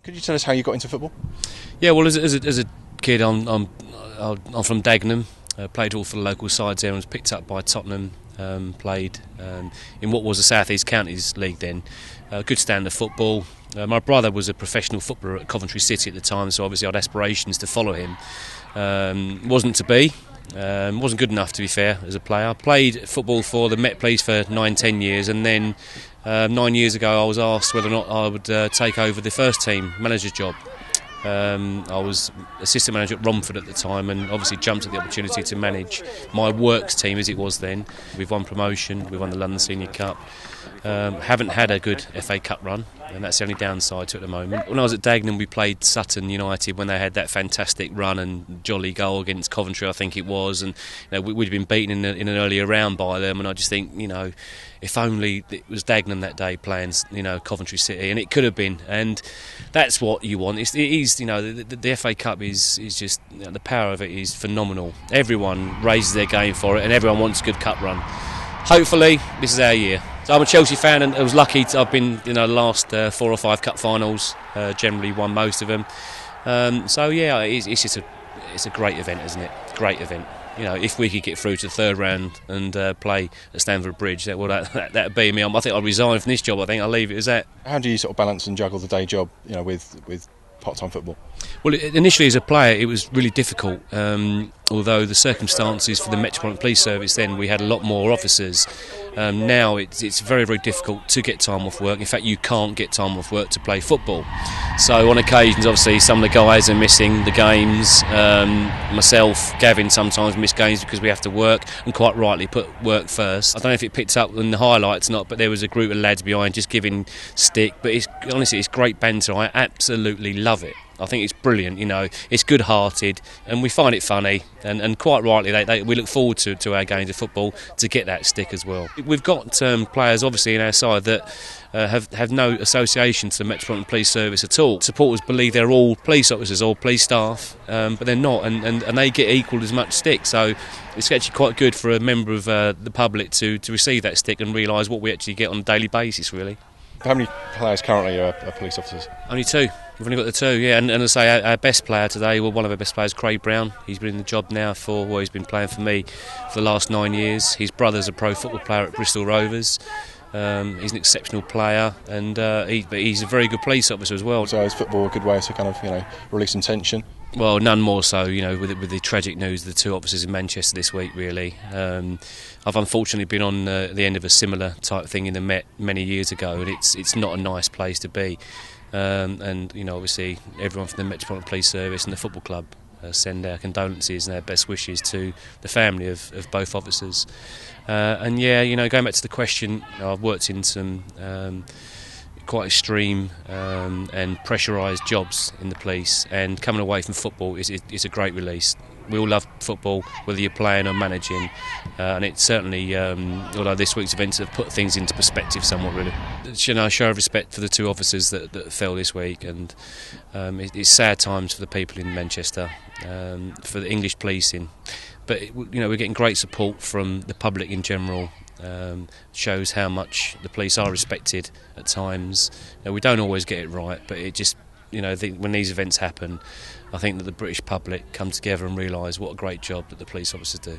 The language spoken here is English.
Could you tell us how you got into football? Yeah, well, as a kid, I'm from Dagenham. Played all for the local sides there and was picked up by Tottenham. Played in what was the South East Counties League then. Good standard of football. My brother was a professional footballer at Coventry City at the time, so obviously I had aspirations to follow him. Wasn't to be. Wasn't good enough, to be fair, as a player. I played football for the Met Police for 9-10 years, and then 9 years ago I was asked whether or not I would take over the first team manager's job. I was assistant manager at Romford at the time, and obviously jumped at the opportunity to manage my works team as it was then. We've won promotion, we've won the London Senior Cup. Haven't had a good FA Cup run, and that's the only downside to it at the moment. When I was at Dagenham, we played Sutton United when they had that fantastic run and jolly goal against Coventry, I think it was, and we'd been beaten in an earlier round by them, and I just think, if only it was Dagenham that day playing, Coventry City, and it could have been, and that's what you want. The FA Cup is just, the power of it is phenomenal. Everyone raises their game for it, and everyone wants a good cup run. Hopefully, this is our year. So I'm a Chelsea fan, and I was lucky. I've been, the last 4 or 5 cup finals. Generally won most of them. It's a great event, isn't it? Great event. If we could get through to the third round and play at Stamford Bridge, that'd be me. I think I'll resign from this job. I think I'll leave it as that. How do you sort of balance and juggle the day job, with part-time football? Well, initially as a player it was really difficult, although the circumstances for the Metropolitan Police Service then, we had a lot more officers. Now it's very, very difficult to get time off work. In fact, you can't get time off work to play football. So on occasions, obviously, some of the guys are missing the games. Myself, Gavin sometimes miss games because we have to work, and quite rightly put work first. I don't know if it picked up in the highlights or not, but there was a group of lads behind just giving stick. But honestly, it's great banter. I absolutely love it. I think it's brilliant, it's good-hearted, and we find it funny, and quite rightly we look forward to our games of football to get that stick as well. We've got players obviously in our side that have no association to the Metropolitan Police Service at all. Supporters believe they're all police officers or police staff, but they're not, and they get equal as much stick, so it's actually quite good for a member of the public to receive that stick and realise what we actually get on a daily basis, really. How many players currently are police officers? Only 2. We've only got the 2, yeah. And as I say, our best player today, one of our best players, Craig Brown. He's been in the job now he's been playing for me for the last 9 years. His brother's a pro football player at Bristol Rovers. He's an exceptional player, and he's a very good police officer as well. So is football a good way to kind of, release some tension? Well, none more so, with the tragic news of the 2 officers in Manchester this week, really. I've unfortunately been on the end of a similar type thing in the Met many years ago, and it's not a nice place to be. And obviously everyone from the Metropolitan Police Service and the football club send our condolences and our best wishes to the family of both officers. Going back to the question, I've worked in some quite extreme and pressurised jobs in the police, and coming away from football is a great release. We all love football, whether you're playing or managing, and it's certainly, although this week's events have put things into perspective somewhat, really. Show of respect for the 2 officers that fell this week, and it's sad times for the people in Manchester, for the English policing. But we're getting great support from the public in general. Shows how much the police are respected at times. We don't always get it right, but it just, when these events happen, I think that the British public come together and realise what a great job that the police officers do.